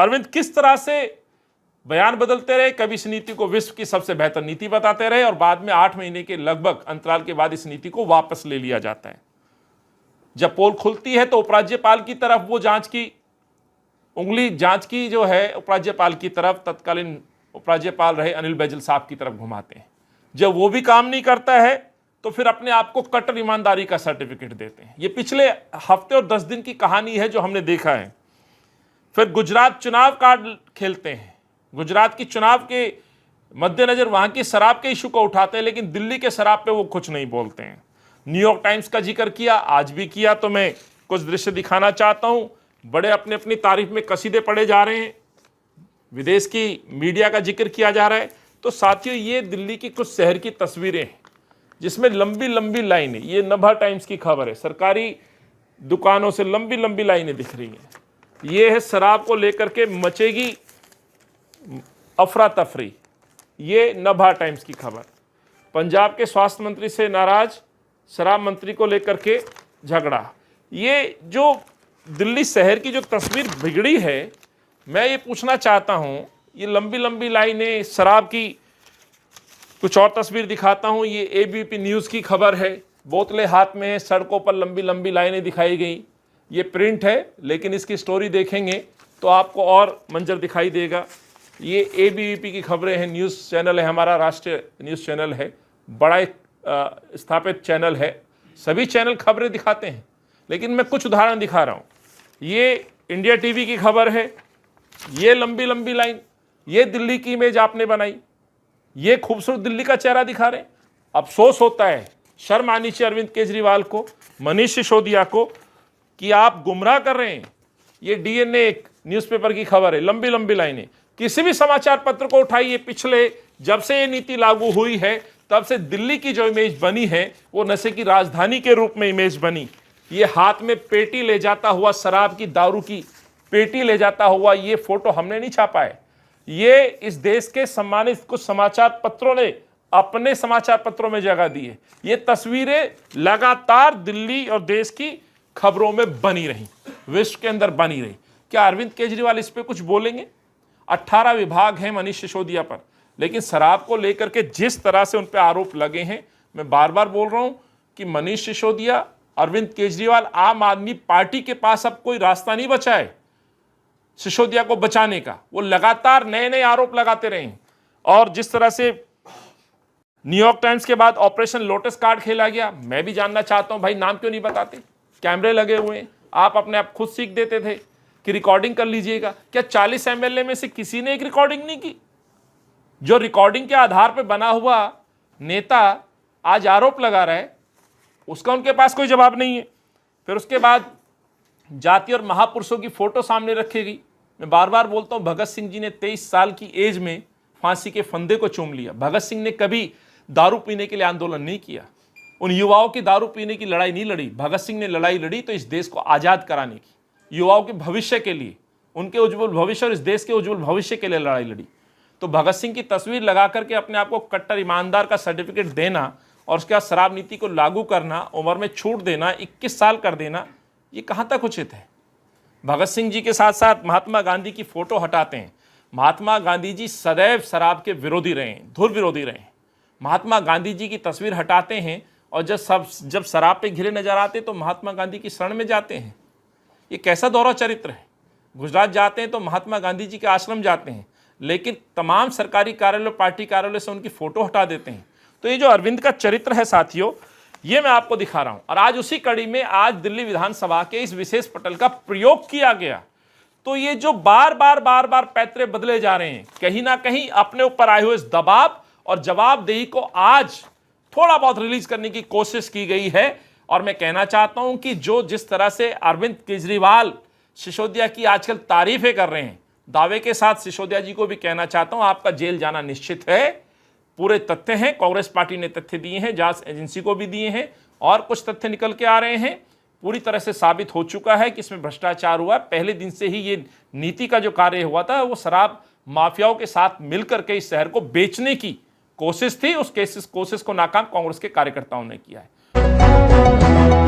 अरविंद किस तरह से बयान बदलते रहे, कभी इस नीति को विश्व की सबसे बेहतर नीति बताते रहे और बाद में 8 महीने के लगभग अंतराल के बाद इस नीति को वापस ले लिया जाता है। जब पोल खुलती है तो उपराज्यपाल की तरफ वो उंगली जांच की जो है उपराज्यपाल की तरफ, तत्कालीन उपराज्यपाल रहे अनिल बैजल साहब की तरफ घुमाते हैं। जब वो भी काम नहीं करता है तो फिर अपने आप को कट्टर ईमानदारी का सर्टिफिकेट देते हैं। ये पिछले हफ्ते और 10 दिन की कहानी है जो हमने देखा है। फिर गुजरात चुनाव कार्ड खेलते हैं, गुजरात की चुनाव के मद्देनजर वहां की शराब के इशू को उठाते हैं, लेकिन दिल्ली के शराब पे वो कुछ नहीं बोलते हैं। न्यूयॉर्क टाइम्स का जिक्र किया, आज भी किया, तो मैं कुछ दृश्य दिखाना चाहता हूं। बड़े अपने अपनी तारीफ में कसीदे पढ़े जा रहे हैं, विदेश की मीडिया का जिक्र किया जा रहा है। तो साथियों, ये दिल्ली की कुछ शहर की तस्वीरें हैं जिसमें लंबी लंबी लाइनें, ये नभा टाइम्स की खबर है, सरकारी दुकानों से लंबी लंबी लाइनें दिख रही हैं। ये है शराब को लेकर के मचेगी अफरा तफरी, ये नभा टाइम्स की खबर। पंजाब के स्वास्थ्य मंत्री से नाराज, शराब मंत्री को लेकर के झगड़ा। ये जो दिल्ली शहर की जो तस्वीर बिगड़ी है, मैं ये पूछना चाहता हूं, ये लंबी लंबी लाइनें, शराब की कुछ और तस्वीर दिखाता हूं। ये एबीपी न्यूज़ की खबर है, बोतलें हाथ में, सड़कों पर लंबी लंबी लाइनें दिखाई गई। ये प्रिंट है, लेकिन इसकी स्टोरी देखेंगे तो आपको और मंजर दिखाई देगा। ये एबीपी की खबरें हैं, न्यूज़ चैनल है हमारा, राष्ट्रीय न्यूज़ चैनल है, बड़ा एक स्थापित चैनल है। सभी चैनल खबरें दिखाते हैं, लेकिन मैं कुछ उदाहरण दिखा रहा हूँ। ये इंडिया टीवी की खबर है, ये लंबी लंबी लाइन, ये दिल्ली की इमेज आपने बनाई, ये खूबसूरत दिल्ली का चेहरा दिखा रहे हैं। अफसोस होता है, शर्म आनी चाहिए अरविंद केजरीवाल को, मनीष सिसोदिया को, कि आप गुमराह कर रहे हैं। ये डीएनए एक न्यूज़पेपर की खबर है, लंबी लंबी लाइनें, किसी भी समाचार पत्र को उठाइए, पिछले जब से ये नीति लागू हुई है तब से दिल्ली की जो इमेज बनी है वो नशे की राजधानी के रूप में इमेज बनी। ये हाथ में पेटी ले जाता हुआ, शराब की, दारू की पेटी ले जाता हुआ, ये फोटो हमने नहीं छापा है, ये इस देश के सम्मानित कुछ समाचार पत्रों ने अपने समाचार पत्रों में जगह दी है। ये तस्वीरें लगातार दिल्ली और देश की खबरों में बनी रही, विश्व के अंदर बनी रही। क्या अरविंद केजरीवाल इस पे कुछ बोलेंगे? 18 विभाग हैं मनीष सिसोदिया पर, लेकिन शराब को लेकर के जिस तरह से उन पर आरोप लगे हैं, मैं बार बार बोल रहा हूं कि मनीष सिसोदिया, अरविंद केजरीवाल, आम आदमी पार्टी के पास अब कोई रास्ता नहीं बचा है सिसोदिया को बचाने का। वो लगातार नए नए आरोप लगाते रहे। और जिस तरह से न्यूयॉर्क टाइम्स के बाद ऑपरेशन लोटस कार्ड खेला गया, मैं भी जानना चाहता हूं, भाई नाम क्यों नहीं बताते? कैमरे लगे हुए हैं, आप अपने आप खुद सीख देते थे कि रिकॉर्डिंग कर लीजिएगा। क्या 40 एमएलए में से किसी ने एक रिकॉर्डिंग नहीं की? जो रिकॉर्डिंग के आधार पर बना हुआ नेता आज आरोप लगा रहा है, उसका उनके पास कोई जवाब नहीं है। फिर उसके बाद जाति और महापुरुषों की फोटो सामने रखी गई। मैं बार बार बोलता हूं, भगत सिंह जी ने 23 साल की एज में फांसी के फंदे को चूम लिया। भगत सिंह ने कभी दारू पीने के लिए आंदोलन नहीं किया, उन युवाओं की दारू पीने की लड़ाई नहीं लड़ी। भगत सिंह ने लड़ाई लड़ी तो इस देश को आज़ाद कराने की, युवाओं के भविष्य के लिए, उनके उज्जवल भविष्य और इस देश के उज्जवल भविष्य के लिए लड़ाई लड़ी। तो भगत सिंह की तस्वीर लगा करके अपने आप को कट्टर ईमानदार का सर्टिफिकेट देना और उसके बाद शराब नीति को लागू करना, उम्र में छूट देना, 21 साल कर देना, ये कहाँ तक उचित है? भगत सिंह जी के साथ साथ महात्मा गांधी की फोटो हटाते हैं। महात्मा गांधी जी सदैव शराब के विरोधी रहे हैं, धुर विरोधी रहे हैं। महात्मा गांधी जी की तस्वीर हटाते हैं और जब शराब पे घिरे नजर आते तो महात्मा गांधी की शरण में जाते हैं। ये कैसा दौरा चरित्र है? गुजरात जाते हैं तो महात्मा गांधी जी के आश्रम जाते हैं, लेकिन तमाम सरकारी कार्यालय, पार्टी कार्यालय से उनकी फोटो हटा देते हैं। तो ये जो अरविंद का चरित्र है साथियों, ये मैं आपको दिखा रहा हूं। और आज उसी कड़ी में आज दिल्ली विधानसभा के इस विशेष पटल का प्रयोग किया गया। तो ये जो बार बार पैतरे बदले जा रहे हैं, कहीं ना कहीं अपने ऊपर आए हुए इस दबाव और जवाबदेही को आज थोड़ा बहुत रिलीज करने की कोशिश की गई है। और मैं कहना चाहता हूं कि जिस तरह से अरविंद केजरीवाल सिसोदिया की आजकल तारीफें कर रहे हैं, दावे के साथ सिसोदिया जी को भी कहना चाहता हूं, आपका जेल जाना निश्चित है। पूरे तथ्य हैं, कांग्रेस पार्टी ने तथ्य दिए हैं, जांच एजेंसी को भी दिए हैं, और कुछ तथ्य निकल के आ रहे हैं। पूरी तरह से साबित हो चुका है कि इसमें भ्रष्टाचार हुआ। पहले दिन से ही ये नीति का जो कार्य हुआ था वो शराब माफियाओं के साथ मिलकर के इस शहर को बेचने की कोशिश थी। उस कोशिश को नाकाम कांग्रेस के कार्यकर्ताओं ने किया है।